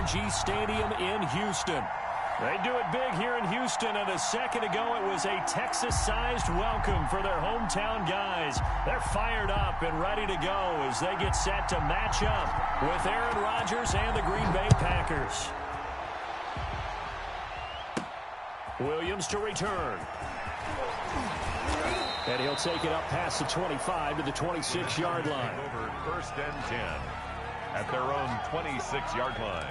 Energy Stadium in Houston. They do it big here in Houston, and a second ago it was a Texas-sized welcome for their hometown guys. They're fired up and ready to go as they get set to match up with Aaron Rodgers and the Green Bay Packers. Williams to return. And he'll take it up past the 25 to the 26-yard line. Over 1st and 10 at their own 26-yard line.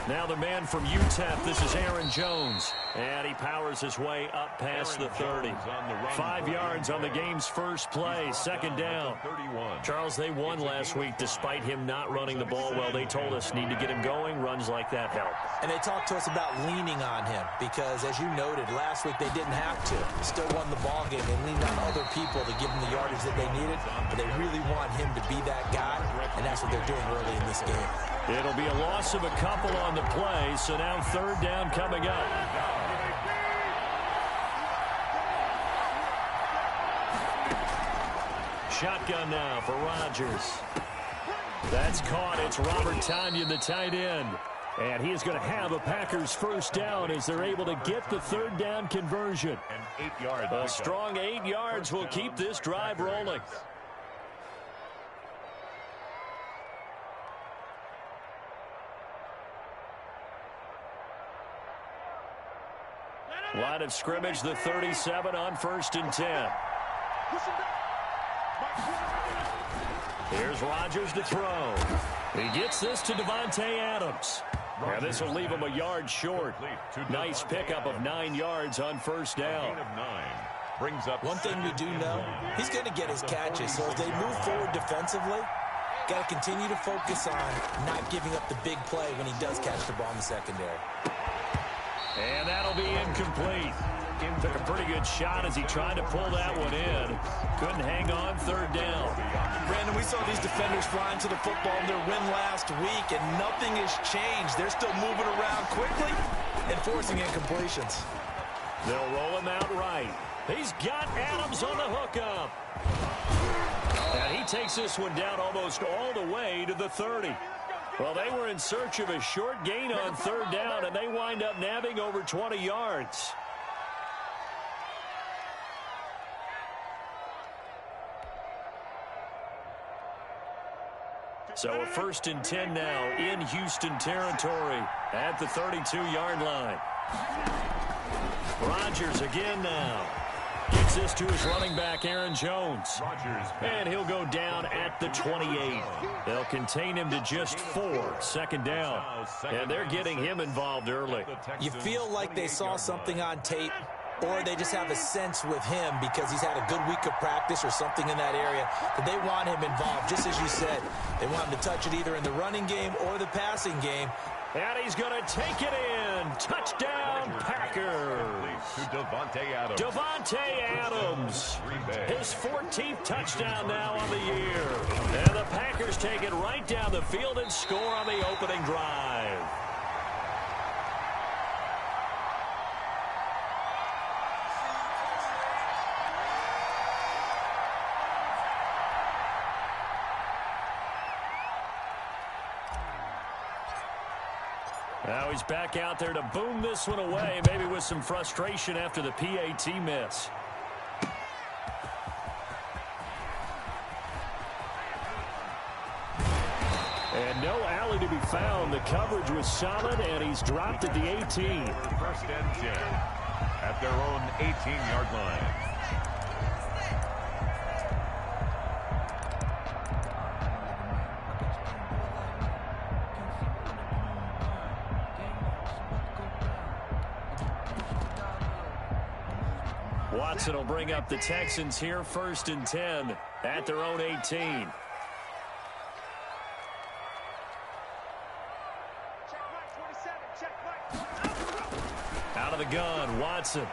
Now the man from UTEP, this is Aaron Jones. And he powers his way up past the 30. 5 yards on the game's first play, second down. Charles, they won last week despite him not running the ball well. They told us need to get him going. Runs like that help. And they talked to us about leaning on him because, as you noted, last week they didn't have to. Still won the ball game. They leaned on other people to give them the yardage that they needed. But they really want him to be that guy, and that's what they're doing early in this game. It'll be a loss of a couple on the play, so now third down coming up. Shotgun now for Rodgers. That's caught. It's Robert Tonyan, the tight end. And he is going to have a Packers first down as they're able to get the third down conversion. And 8 yards. A strong 8 yards will keep this drive rolling. Line of scrimmage, the 37 on 1st and 10. Here's Rodgers to throw. He gets this to Devontae Adams. And this will leave him a yard short. Nice pickup of 9 yards on first down. Brings up one thing we do know, he's going to get his catches. So as they move forward defensively, got to continue to focus on not giving up the big play when he does catch the ball in the secondary. And that'll be incomplete. Took a pretty good shot as he tried to pull that one in. Couldn't hang on third down. Brandon, we saw these defenders flying to the football in their win last week, and nothing has changed. They're still moving around quickly and forcing incompletions. They'll roll him out right. He's got Adams on the hookup. And he takes this one down almost all the way to the 30. Well, they were in search of a short gain on third down, and they wind up nabbing over 20 yards. So a 1st and 10 now in Houston territory at the 32-yard line. Rodgers again now. Gets this to his running back, Aaron Jones. And he'll go down at the 28. They'll contain him to just 4, second down. And they're getting him involved early. You feel like they saw something on tape, or they just have a sense with him because he's had a good week of practice or something in that area that they want him involved. Just as you said, they want him to touch it either in the running game or the passing game. And he's going to take it in. Touchdown, Packers. Davante Adams. His 14th touchdown now on the year. And the Packers take it right down the field and score on the opening drive. Now he's back out there to boom this one away, maybe with some frustration after the PAT miss. And no alley to be found. The coverage was solid, and he's dropped at the 18. First and 10 at their own 18-yard line. Watson will bring up the Texans here, first and 10 at their own 18. Out of the gun, Watson.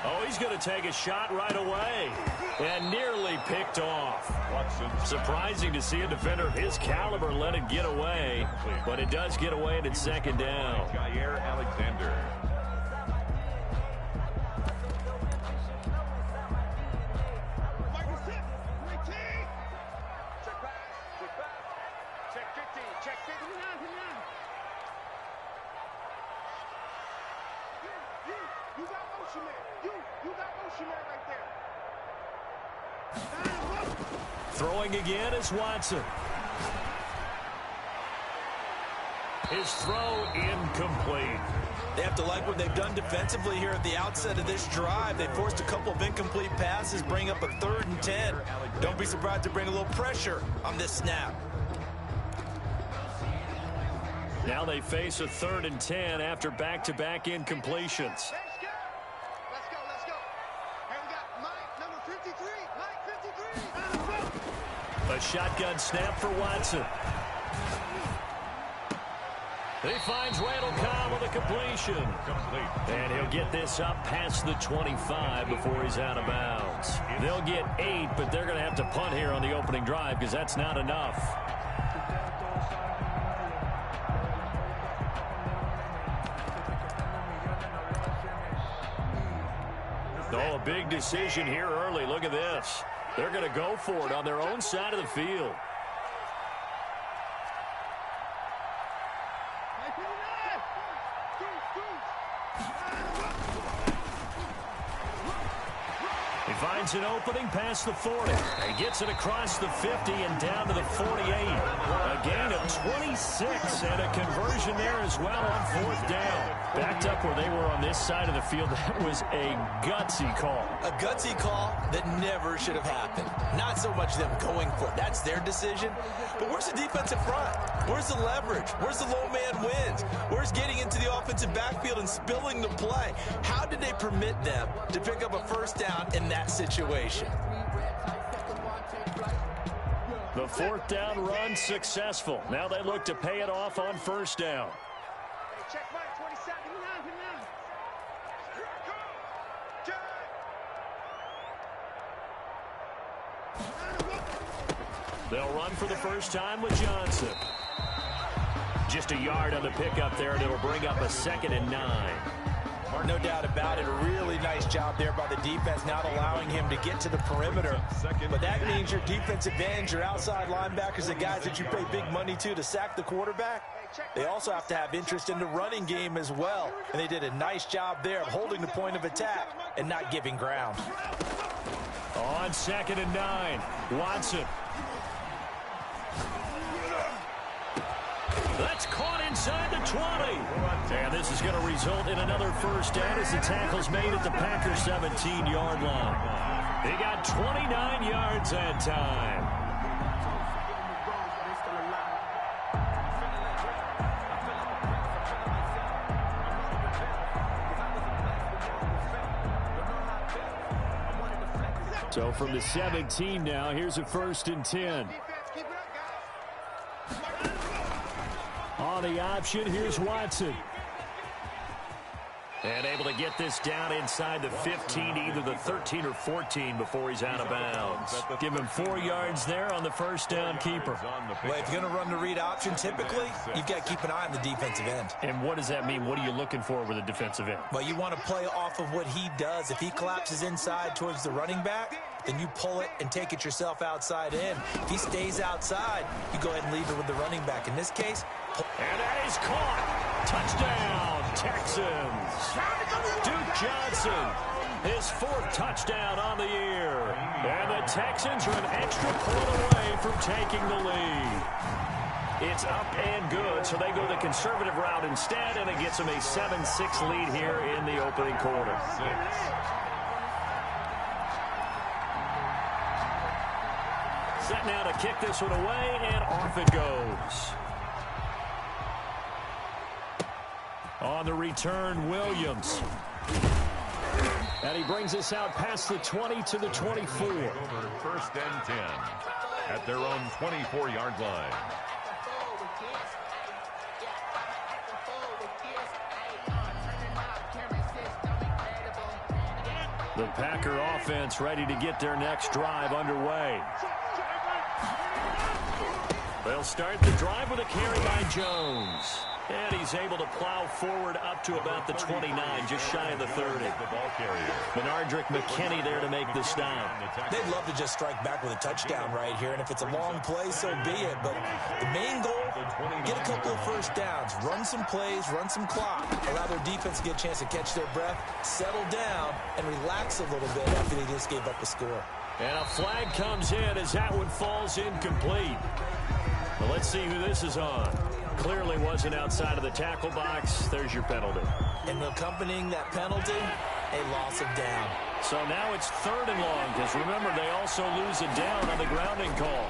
Oh, he's going to take a shot right away. And nearly picked off. Surprising to see a defender of his caliber let it get away. But it does get away, and it's second down. Jair Alexander. Throwing again is Watson. His throw incomplete. They have to like what they've done defensively here at the outset of this drive. They forced a couple of incomplete passes, bring up a 3rd and 10. Don't be surprised to bring a little pressure on this snap. Now they face a 3rd and 10 after back-to-back incompletions. A shotgun snap for Watson. He finds Randall Cobb with a completion. And he'll get this up past the 25 before he's out of bounds. They'll get 8, but they're going to have to punt here on the opening drive because that's not enough. Oh, a big decision here early. Look at this. They're going to go for it on their own side of the field. He finds an opening past the 40. He gets it across the 50 and down to the 48. A gain of 26 and a conversion there as well on 4th down. Backed up where they were on this side of the field. That was a gutsy call. A gutsy call that never should have happened. Not so much them going for it. That's their decision. But where's the defensive front? Where's the leverage? Where's the low man wins? Where's getting into the offensive backfield and spilling the play? How did they permit them to pick up a 1st down in that situation? The 4th down run successful. Now they look to pay it off on 1st down. They'll run for the first time with Johnson. Just a yard on the pickup there, and it'll bring up a 2nd and 9. No doubt about it. A really nice job there by the defense, not allowing him to get to the perimeter. But that means your defensive ends, your outside linebackers, the guys that you pay big money to sack the quarterback, they also have to have interest in the running game as well. And they did a nice job there of holding the point of attack and not giving ground. On 2nd and 9, Watson. That's caught inside the 20. And this is going to result in another 1st down as the tackle's made at the Packers' 17-yard line. He got 29 yards that time. So from the 17 now, here's a 1st and 10. On the option, here's Watson. And able to get this down inside the 15, either the 13 or 14 before he's out of bounds. Give him 4 yards there on the first down keeper. Well, if you're going to run the read option, typically, you've got to keep an eye on the defensive end. And what does that mean? What are you looking for with a defensive end? Well, you want to play off of what he does. If he collapses inside towards the running back, then you pull it and take it yourself outside in. If he stays outside, you go ahead and leave it with the running back. In this case, and that is caught. Touchdown, Texans. Duke Johnson, his 4th touchdown on the year. And the Texans are an extra point away from taking the lead. It's up and good, so they go the conservative route instead, and it gets them a 7-6 lead here in the opening quarter. Set now to kick this one away, and off it goes. On the return, Williams. And he brings us out past the 20 to the 24. Over 1st and 10 at their own 24-yard line. The Packer offense ready to get their next drive underway. They'll start the drive with a carry by Jones. And he's able to plow forward up to about the 29, just shy of the 30. Benardrick McKinney there to make the stop. They'd love to just strike back with a touchdown right here, and if it's a long play, so be it. But the main goal, get a couple of first downs, run some plays, run some clock, allow their defense to get a chance to catch their breath, settle down, and relax a little bit after they just gave up a score. And a flag comes in as that one falls incomplete. Well, let's see who this is on. Clearly wasn't outside of the tackle box. There's your penalty. And accompanying that penalty, a loss of down. So now it's 3rd and long, because remember, they also lose a down on the grounding call.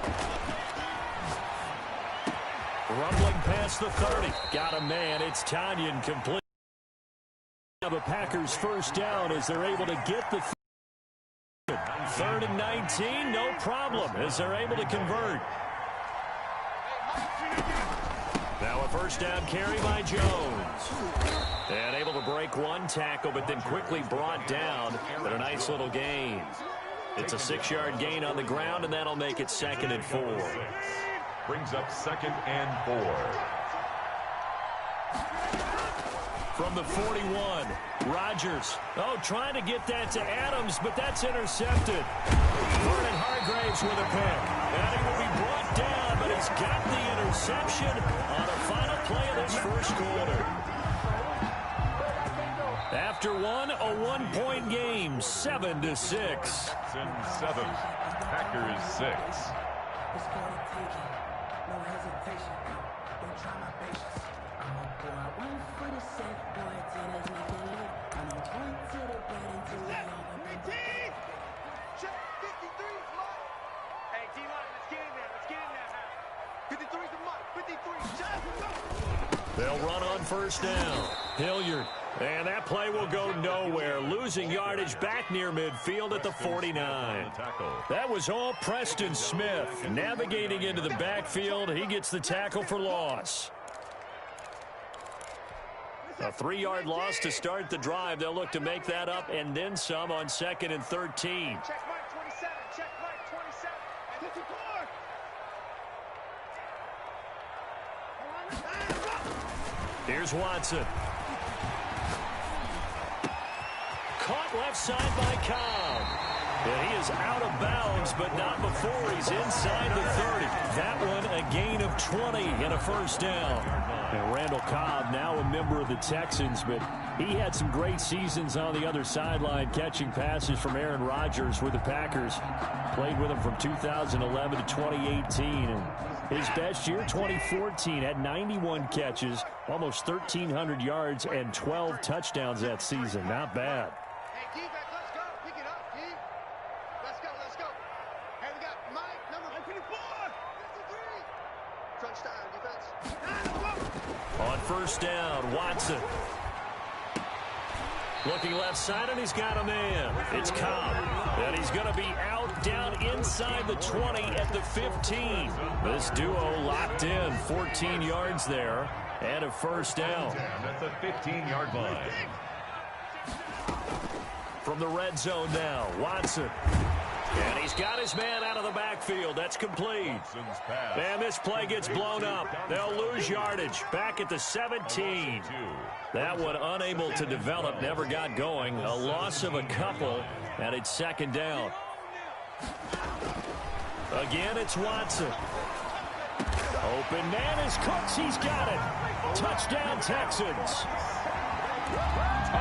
Rumbling past the 30. Got a man. It's Tanyan complete. Now the Packers first down as they're able to get the 3rd and 19. No problem as they're able to convert. Now a first down carry by Jones. And able to break one tackle, but then quickly brought down. But a nice little gain. It's a 6-yard gain on the ground, and that'll make it 2nd and 4. Brings up 2nd and 4. From the 41, Rodgers. Oh, trying to get that to Adams, but that's intercepted. Vernon Hargraves with a pick. And he will be brought down, but he's got the interception on the final play of this first quarter. After a 1-point game, 7-6. 7, Packers 6. They'll run on first down. Hilliard. And that play will go nowhere. Losing yardage back near midfield at the 49. That was all Preston Smith. Navigating into the backfield. He gets the tackle for loss. A 3-yard loss to start the drive. They'll look to make that up and then some on 2nd and 13. Check mark 27. Check mark 27. Here's Watson. Caught left side by Cobb. And he is out of bounds, but not before he's inside the 30. That one a gain of 20 and a first down. And Randall Cobb, now a member of the Texans, but he had some great seasons on the other sideline, catching passes from Aaron Rodgers with the Packers. Played with him from 2011 to 2018. And his best year, 2014, had 91 catches, almost 1,300 yards, and 12 touchdowns that season. Not bad. Hey, D-back, let's go. Pick it up, D. Let's go, let's go. Hey, we got Mike, number 54. 53. Touchdown, defense. On first down, Watson. Looking left side, and he's got a man. It's Cobb. And he's going to be out down inside the 20 at the 15. This duo locked in, 14 yards there, and a first down. At the 15-yard line. from the red zone now. Watson. And he's got his man out of the backfield. That's complete. And this play gets blown up. They'll lose yardage. Back at the 17. That one unable to develop. Never got going. A loss of a couple. And it's second down. Again, it's Watson. Open man is Cooks. He's got it. Touchdown, Texans.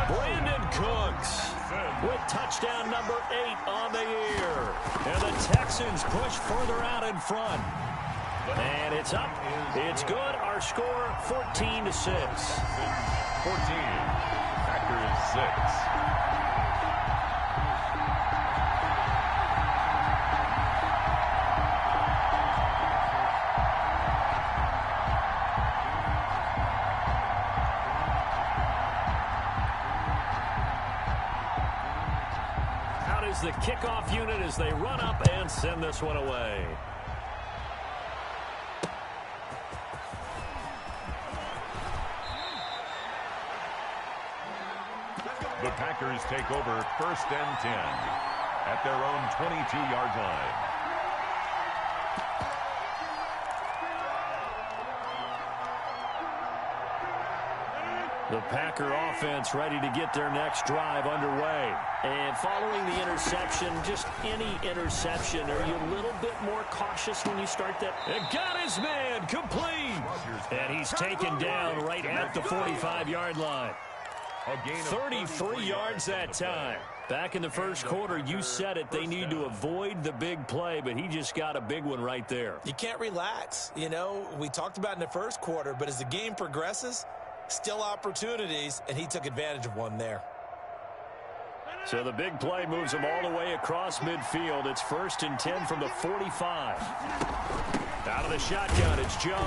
Brandon Cooks with touchdown number 8 on the year. And the Texans push further out in front. And it's up. It's good. Our score, 14-6. 14. Packers 6. The kickoff unit as they run up and send this one away. The Packers take over 1st and 10 at their own 22-yard line. The Packer offense ready to get their next drive underway. And following the interception, just any interception, are you a little bit more cautious when you start that? And got his man complete. And he's taken down right at the 45-yard line. 33 yards that time. Back in the first quarter, you said it, they need to avoid the big play, but he just got a big one right there. You can't relax. You know, we talked about in the first quarter, but as the game progresses, still opportunities, and he took advantage of one there. So the big play moves him all the way across midfield. It's 1st and 10 from the 45. Out of the shotgun, it's Jones.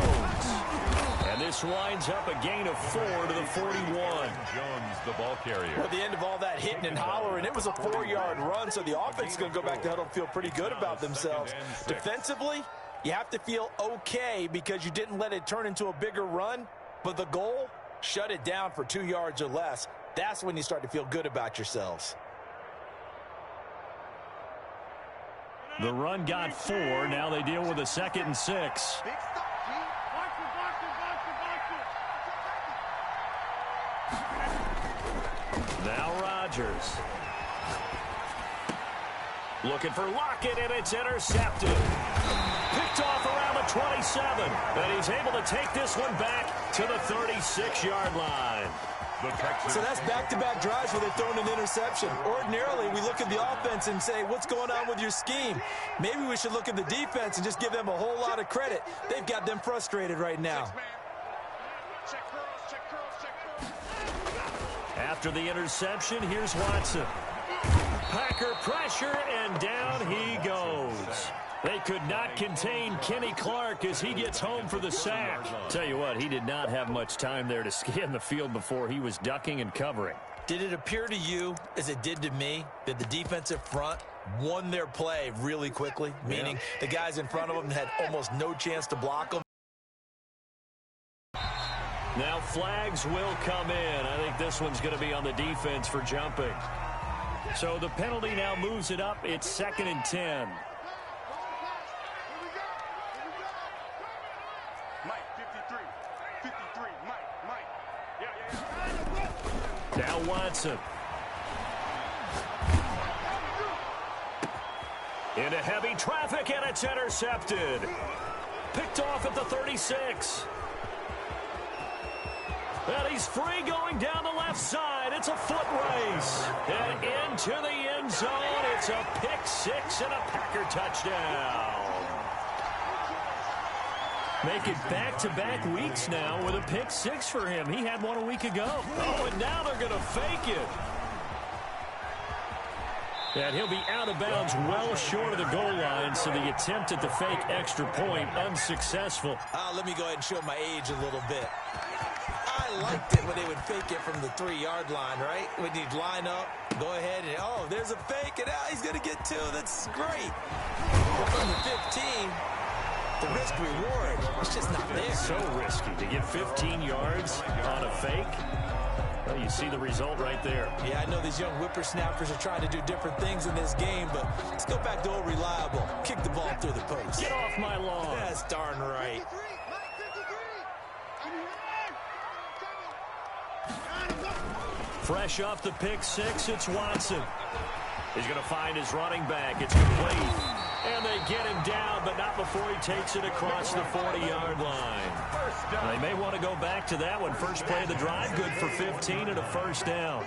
And this winds up a gain of 4 to the 41. Jones, the ball carrier. Well, at the end of all that hitting and hollering, it was a 4-yard run, so the offense is going to go back to huddle and feel pretty good about themselves. Defensively, you have to feel okay because you didn't let it turn into a bigger run, but the goal, shut it down for 2 yards or less. That's when you start to feel good about yourselves. The run got 4. Now they deal with a 2nd and 6. Now Rodgers. Looking for Lockett, and it's intercepted. Picked off around the 27. And he's able to take this one back to the 36-yard line. So that's back-to-back drives where they've thrown an interception. Ordinarily, we look at the offense and say, what's going on with your scheme? Maybe we should look at the defense and just give them a whole lot of credit. They've got them frustrated right now. After the interception, here's Watson. Packer pressure, and down he goes. They could not contain Kenny Clark as he gets home for the sack. Tell you what, he did not have much time there to scan the field before he was ducking and covering. Did it appear to you, as it did to me, that the defensive front won their play really quickly? Meaning the guys in front of them had almost no chance to block them. Now flags will come in. I think this one's going to be on the defense for jumping. So the penalty now moves it up. It's 2nd and 10. Now Watson. Into heavy traffic, and it's intercepted. Picked off at the 36. And he's free going down the left side. It's a foot race. And into the end zone. It's a pick 6 and a Packer touchdown. Make it back-to-back weeks now with a pick 6 for him. He had one a week ago. Oh, and now they're going to fake it. And he'll be out of bounds well short of the goal line, so the attempt at the fake extra point unsuccessful. Let me go ahead and show my age a little bit. I liked it when they would fake it from the 3-yard line, right? When you'd line up, go ahead and, oh, there's a fake, and he's going to get 2. That's great. But from the 15, the risk-reward, it's just not there. So risky to get 15 yards on a fake. Well, you see the result right there. Yeah, I know these young whippersnappers are trying to do different things in this game, but let's go back to old reliable. Kick the ball through the post. Get off my lawn. That's darn right. 53, Mike 53. Fresh off the pick six, it's Watson. He's going to find his running back. It's complete. And they get him down, but not before he takes it across the 40-yard line. They may want to go back to that one. First play of the drive, good for 15 and a first down.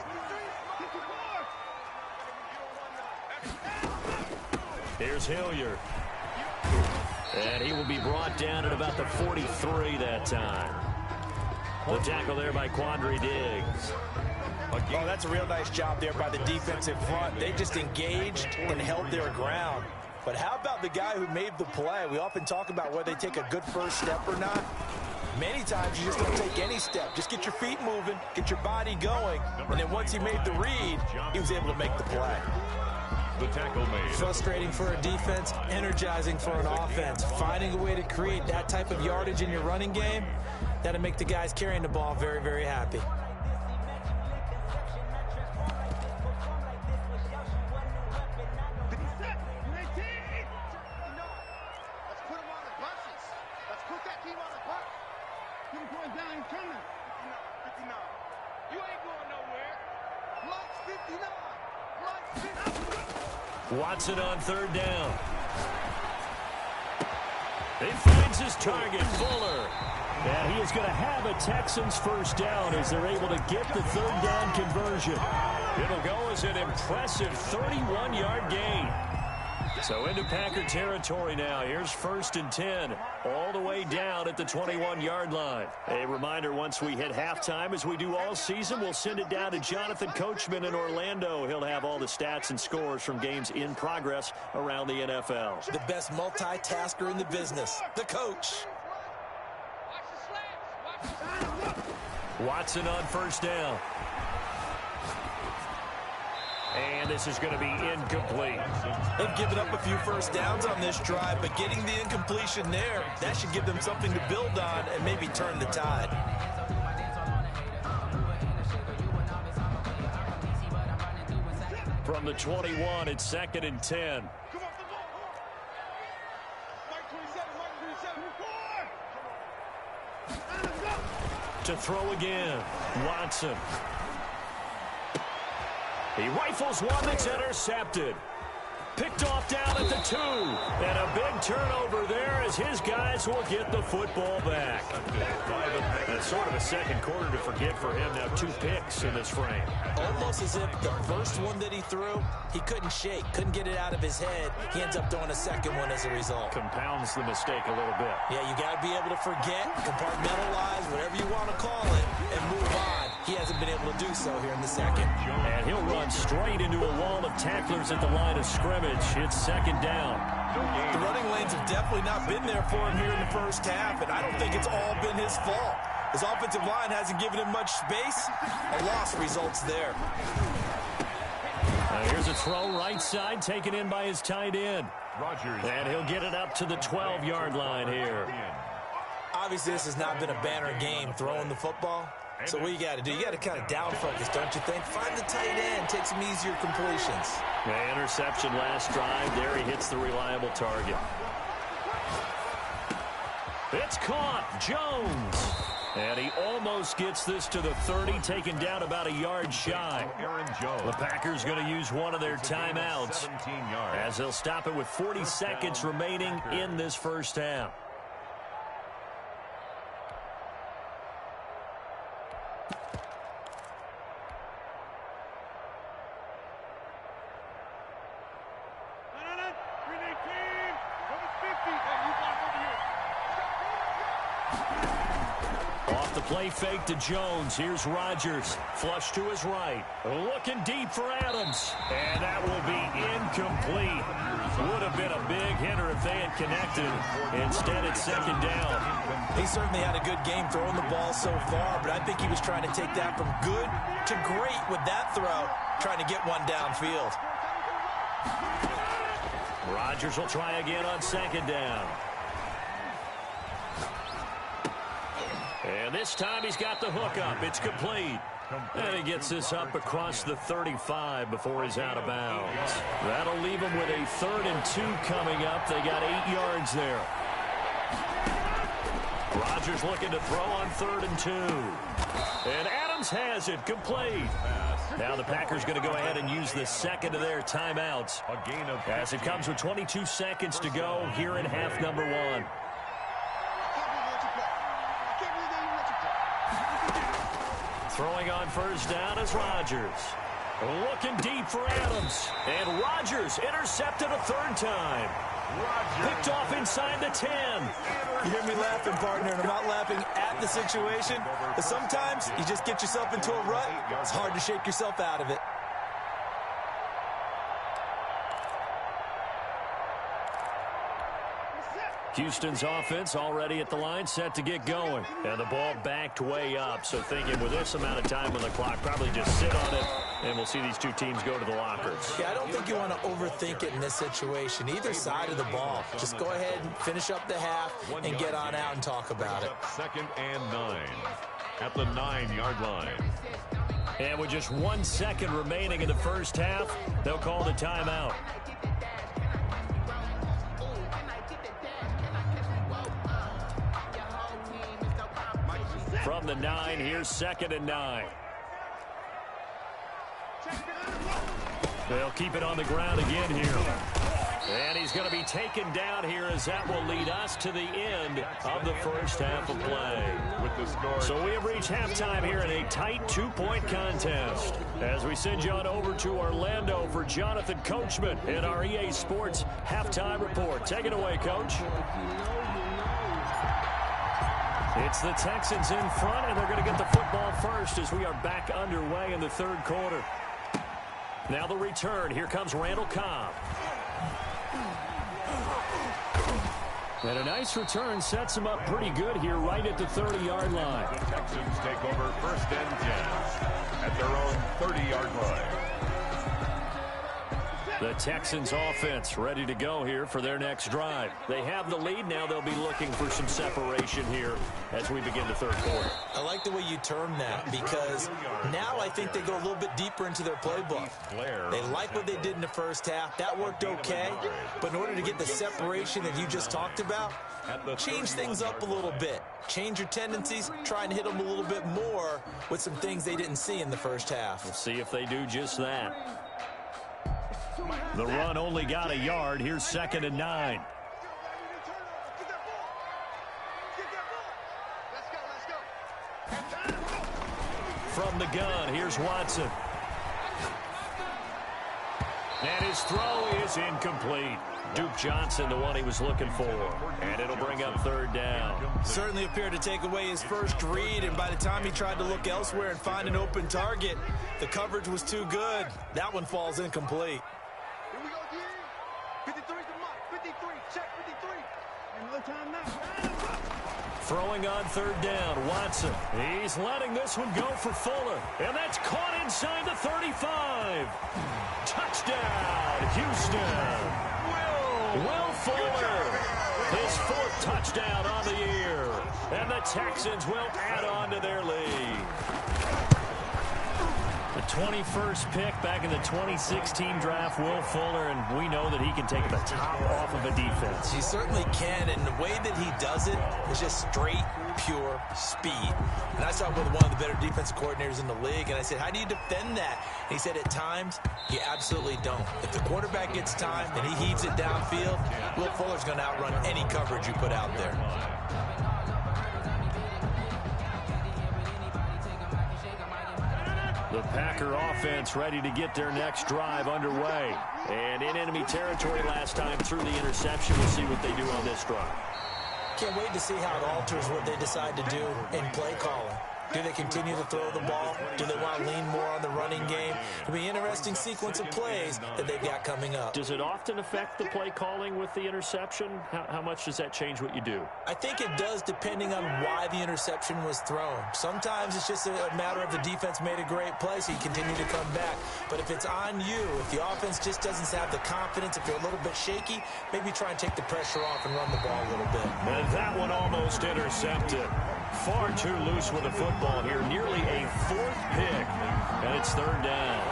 Here's Hilliard. And he will be brought down at about the 43 that time. The tackle there by Quandre Diggs. Oh, that's a real nice job there by the defensive front. They just engaged and held their ground. But how about the guy who made the play? We often talk about whether they take a good first step or not. Many times you just don't take any step. Just get your feet moving, get your body going, and then once he made the read, he was able to make the play. The tackle made. Frustrating for a defense, energizing for an offense. Finding a way to create that type of yardage in your running game, that'll make the guys carrying the ball very, very happy. Watson on third down. He finds his target, Fuller. And he is going to have a Texans first down as they're able to get the third down conversion. It'll go as an impressive 31-yard gain. So into Packer territory now. Here's first and 10, all the way down at the 21-yard line. A reminder, once we hit halftime, as we do all season, we'll send it down to Jonathan Coachman in Orlando. He'll have all the stats and scores from games in progress around the NFL. The best multitasker in the business, the coach. Watson on first down. And this is going to be incomplete. They've given up a few first downs on this drive, but getting the incompletion there, that should give them something to build on and maybe turn the tide. From the 21, it's second and 10. To throw again, Watson. He rifles one that's intercepted. Picked off down at the 2. And a big turnover there as his guys will get the football back. That's sort of a second quarter to forget for him. Now 2 picks in this frame. Almost as if the first one that he threw, he couldn't shake, couldn't get it out of his head. He ends up throwing a second one as a result. Compounds the mistake a little bit. Yeah, you got to be able to forget, compartmentalize, whatever you want to call it, and move on. He hasn't been able to do so here in the second. And he'll run straight into a wall of tacklers at the line of scrimmage. It's second down. The running lanes have definitely not been there for him here in the first half, and I don't think it's all been his fault. His offensive line hasn't given him much space. A loss results there. Here's a throw right side, taken in by his tight end. Rodgers. And he'll get it up to the 12-yard line here. Obviously, this has not been a banner game throwing the football. So what you got to do, you got to kind of down focus, don't you think? Find the tight end, take some easier completions. The interception last drive. There he hits the reliable target. It's caught. Jones. And he almost gets this to the 30, taken down about a yard shy. Aaron Jones. The Packers going to use one of their timeouts as they'll stop it with 40 seconds remaining in this first half. Play fake to Jones. Here's Rodgers. Flush to his right. Looking deep for Adams. And that will be incomplete. Would have been a big hitter if they had connected. Instead, it's second down. He certainly had a good game throwing the ball so far, but I think he was trying to take that from good to great with that throw, trying to get one downfield. Rodgers will try again on second down. And this time he's got the hook up. It's complete. And he gets this up across the 35 before he's out of bounds. That'll leave him with a 3rd and 2 coming up. They got 8 yards there. Rodgers looking to throw on 3rd and 2. And Adams has it complete. Now the Packers going to go ahead and use the second of their timeouts as it comes with 22 seconds to go here in half number 1. Throwing on first down is Rodgers. Looking deep for Adams. And Rodgers intercepted a 3rd time. Picked off inside the 10. You hear me laughing, partner, and I'm not laughing at the situation. But sometimes you just get yourself into a rut. It's hard to shake yourself out of it. Houston's offense already at the line, set to get going. And the ball backed way up, so thinking with this amount of time on the clock, probably just sit on it, and we'll see these two teams go to the lockers. Yeah, I don't think you want to overthink it in this situation. Either side of the ball. Just go ahead and finish up the half and get on out and talk about it. 2nd and 9 at the 9-yard line. And with just 1 second remaining in the first half, they'll call the timeout. From the 9, here's 2nd and 9. They'll keep it on the ground again here. And he's going to be taken down here as that will lead us to the end of the first half of play. With the score. So we have reached halftime here in a tight 2-point contest. As we send you on over to Orlando for Jonathan Coachman in our EA Sports halftime report. Take it away, Coach. It's the Texans in front, and they're going to get the football first as we are back underway in the 3rd quarter. Now the return. Here comes Randall Cobb. And a nice return sets him up pretty good here right at the 30-yard line. The Texans take over 1st and 10 at their own 30-yard line. The Texans offense ready to go here for their next drive. They have the lead. Now they'll be looking for some separation here as we begin the 3rd quarter. I like the way you term that because now I think they go a little bit deeper into their playbook. They like what they did in the first half. That worked okay. But in order to get the separation that you just talked about, change things up a little bit. Change your tendencies. Try and hit them a little bit more with some things they didn't see in the first half. We'll see if they do just that. The run only got a yard. Here's 2nd and 9. From the gun, here's Watson. And his throw is incomplete. Duke Johnson, the one he was looking for. And it'll bring up 3rd down. Certainly appeared to take away his first read, and by the time he tried to look elsewhere and find an open target, the coverage was too good. That one falls incomplete. Here we go, D. 53 to Mike. 53. Check 53. And no time now. Throwing on 3rd down, Watson. He's letting this one go for Fuller. And that's caught inside the 35. Touchdown, Houston. Will Fuller, his 4th touchdown on the year. And the Texans will add on to their lead. The 21st pick back in the 2016 draft, Will Fuller, and we know that he can take the top off of a defense. He certainly can, and the way that he does it is just straight, pure speed. And I talked with one of the better defensive coordinators in the league, and I said, how do you defend that? And he said, at times, you absolutely don't. If the quarterback gets time and he heaves it downfield, Will Fuller's going to outrun any coverage you put out there. The Packer offense ready to get their next drive underway. And in enemy territory last time through the interception. We'll see what they do on this drive. Can't wait to see how it alters what they decide to do in play calling. Do they continue to throw the ball? Do they want to lean more on the running game? It'll be an interesting sequence of plays that they've got coming up. Does it often affect the play calling with the interception? How much does that change what you do? I think it does depending on why the interception was thrown. Sometimes it's just a matter of the defense made a great play, so you continue to come back. But if it's on you, if the offense just doesn't have the confidence, if they're a little bit shaky, maybe try and take the pressure off and run the ball a little bit. And that one almost intercepted. Far too loose with the football here. Nearly a fourth pick. And it's third down.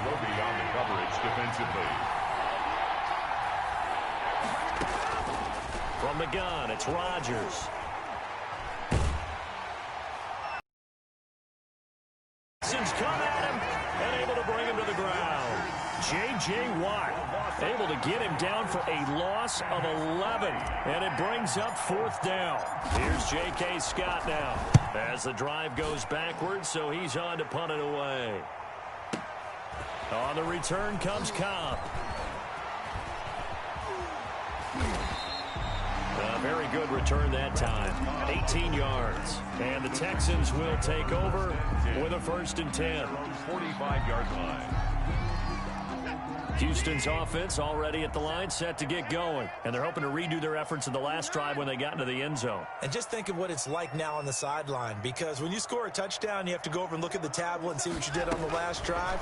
Roby on the coverage defensively. From the gun, it's Rodgers. Come at him and able to bring him to the ground. J.J. Watt able to get him down for a loss of 11. And it brings up fourth down. Here's J.K. Scott now as the drive goes backwards, so he's on to punt it away. On the return comes Cobb. A very good return that time. 18 yards. And the Texans will take over with a 1st and 10. 45-yard line. Houston's offense already at the line, set to get going. And they're hoping to redo their efforts in the last drive when they got into the end zone. And just think of what it's like now on the sideline, because when you score a touchdown, you have to go over and look at the tablet and see what you did on the last drive.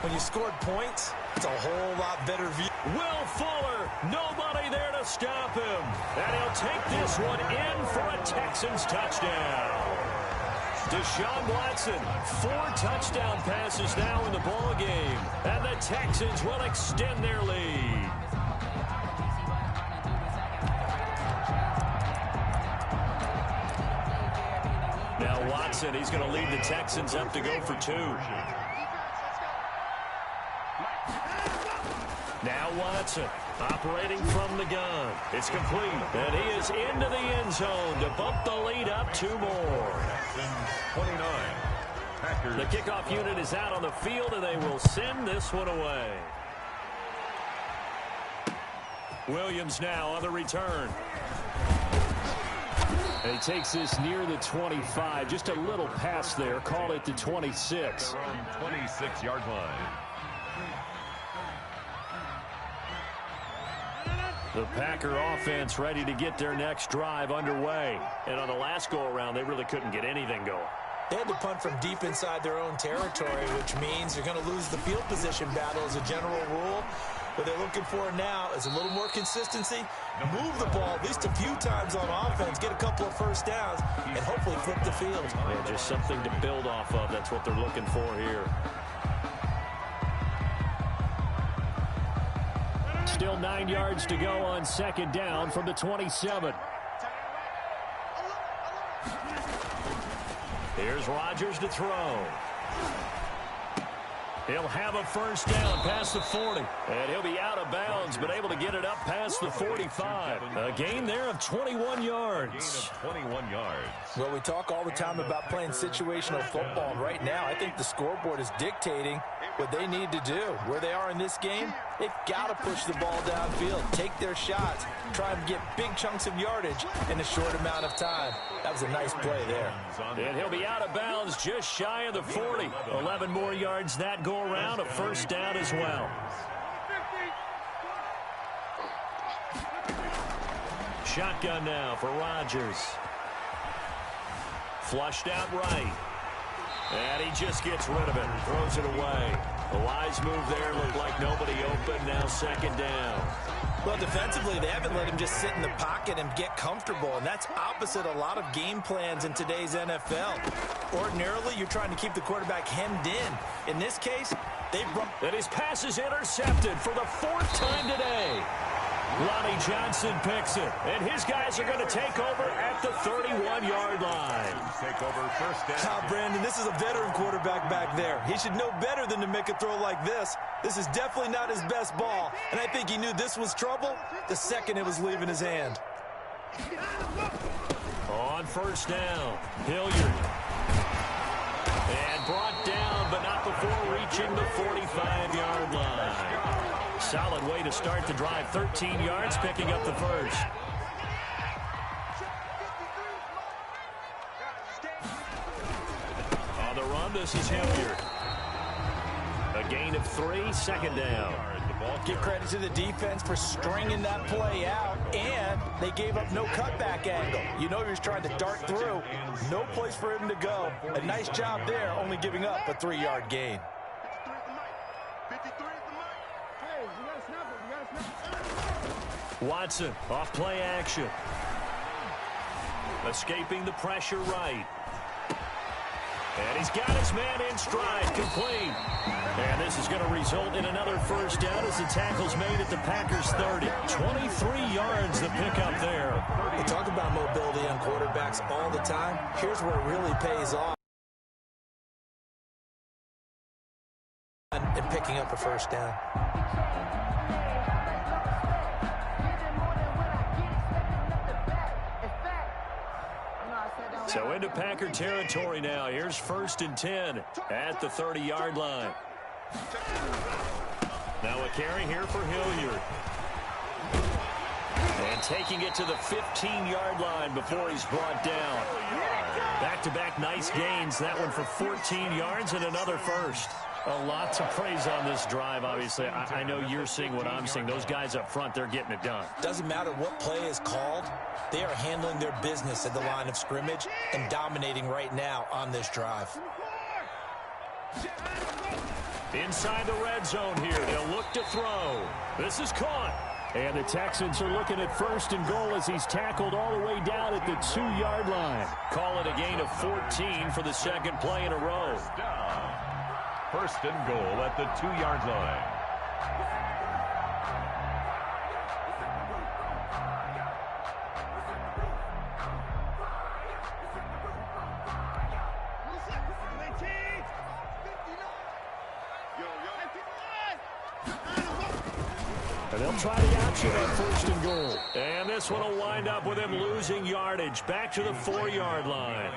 When you scored points, it's a whole lot better view. Will Fuller, nobody there to stop him. And he'll take this one in for a Texans touchdown. Deshaun Watson, 4 touchdown passes now in the ball game, and the Texans will extend their lead. Now Watson, he's going to lead the Texans up to go for 2. Now Watson, operating from the gun. It's complete, and he is into the end zone to bump the lead up 2 more. 29. Packers. The kickoff unit is out on the field, and they will send this one away. Williams now on the return. And he takes this near the 25. Just a little pass there. Call it the 26. 26-yard line. The Packer offense ready to get their next drive underway. And on the last go-around, they really couldn't get anything going. They had to punt from deep inside their own territory, which means they're going to lose the field position battle as a general rule. What they're looking for now is a little more consistency, move the ball at least a few times on offense, get a couple of first downs, and hopefully flip the field. Yeah, just something to build off of. That's what they're looking for here. Still 9 yards to go on 2nd down from the 27. Here's Rodgers to throw. He'll have a first down past the 40. And he'll be out of bounds, but able to get it up past the 45. A gain there of 21 yards. 21 yards. Well, we talk all the time about playing situational football. And right now, I think the scoreboard is dictating what they need to do. Where they are in this game, they've got to push the ball downfield, take their shots, try and get big chunks of yardage in a short amount of time. That was a nice play there. And he'll be out of bounds just shy of the 40. 11 more yards that go around, a first down as well. Shotgun now for Rodgers. Flushed out right. And he just gets rid of it, throws it away. A wise move there, looked like nobody open, now 2nd down. Well, defensively, they haven't let him just sit in the pocket and get comfortable, and that's opposite a lot of game plans in today's NFL. Ordinarily, you're trying to keep the quarterback hemmed in. In this case, they've brought... And his pass is intercepted for the 4th time today. Lonnie Johnson picks it, and his guys are going to take over at the 31-yard line. Take over first down. Brandon, this is a veteran quarterback back there. He should know better than to make a throw like this. This is definitely not his best ball, and I think he knew this was trouble the second it was leaving his hand. On first down, Hilliard. And brought down, but not before reaching the 45-yard line. Solid way to start the drive. 13 yards, picking up the first. On the run, this is Hilliard. A gain of 3, 2nd down. Give credit to the defense for stringing that play out, and they gave up no cutback angle. You know he was trying to dart through. No place for him to go. A nice job there, only giving up a 3-yard gain. Watson, off play action. Escaping the pressure right. And he's got his man in stride, complete. And this is going to result in another first down as the tackle's made at the Packers 30. 23 yards the pickup there. We talk about mobility on quarterbacks all the time. Here's where it really pays off in picking up a first down. So into Packer territory now. Here's 1st and 10 at the 30-yard line. Now a carry here for Hilliard. And taking it to the 15-yard line before he's brought down. Back-to-back nice gains. That one for 14 yards and another first. A lot to praise on this drive, obviously. I know you're seeing what I'm seeing. Those guys up front, they're getting it done. Doesn't matter what play is called. They are handling their business at the line of scrimmage and dominating right now on this drive. Inside the red zone here. They'll look to throw. This is caught. And the Texans are looking at 1st and goal as he's tackled all the way down at the 2-yard line. Call it a gain of 14 for the second play in a row. 1st and goal at the 2-yard line. And they'll try the option on 1st and goal. And this one will wind up with him losing yardage back to the 4-yard line.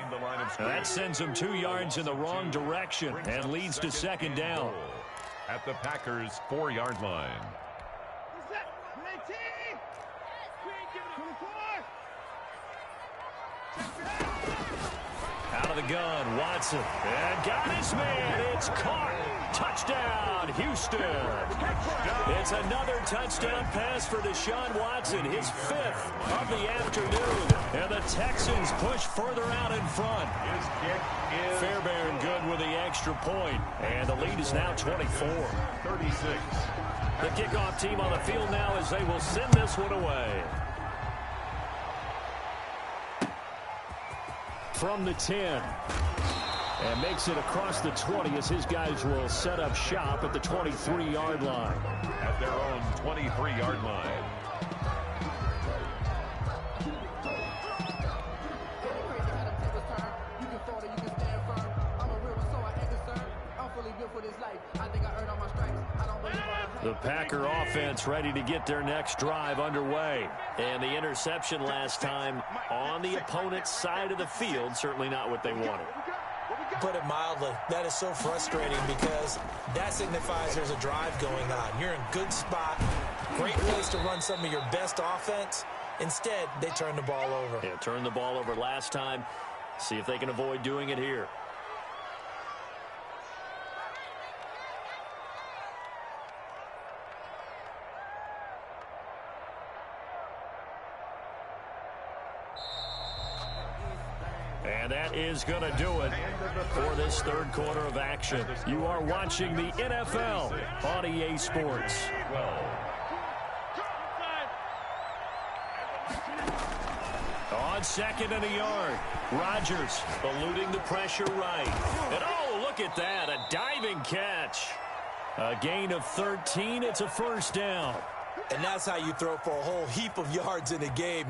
That sends him 2 yards in the wrong direction and leads to 2nd down. At the Packers' 4-yard line. Out of the gun, Watson. And got his man. It's caught. Touchdown, Houston. It's another touchdown pass for Deshaun Watson, his 5th of the afternoon. And the Texans push further out in front. His kick is Fairbairn good with the extra point. And the lead is now 24. 36. The kickoff team on the field now as they will send this one away. From the 10. And makes it across the 20 as his guys will set up shop at the 23-yard line. At their own 23-yard line. The Packer offense ready to get their next drive underway. And the interception last time on the opponent's side of the field, certainly not what they wanted. Put it mildly, that is so frustrating because that signifies there's a drive going on. You're in good spot, great place to run some of your best offense. Instead, they turn the ball over. Yeah, turned the ball over last time. See if they can avoid doing it here. And that is going to do it for this 3rd quarter of action. You are watching the NFL on EA Sports. On 2nd and a yard, Rodgers eluding the pressure right. And oh, look at that, a diving catch. A gain of 13, it's a 1st down. And that's how you throw for a whole heap of yards in a game.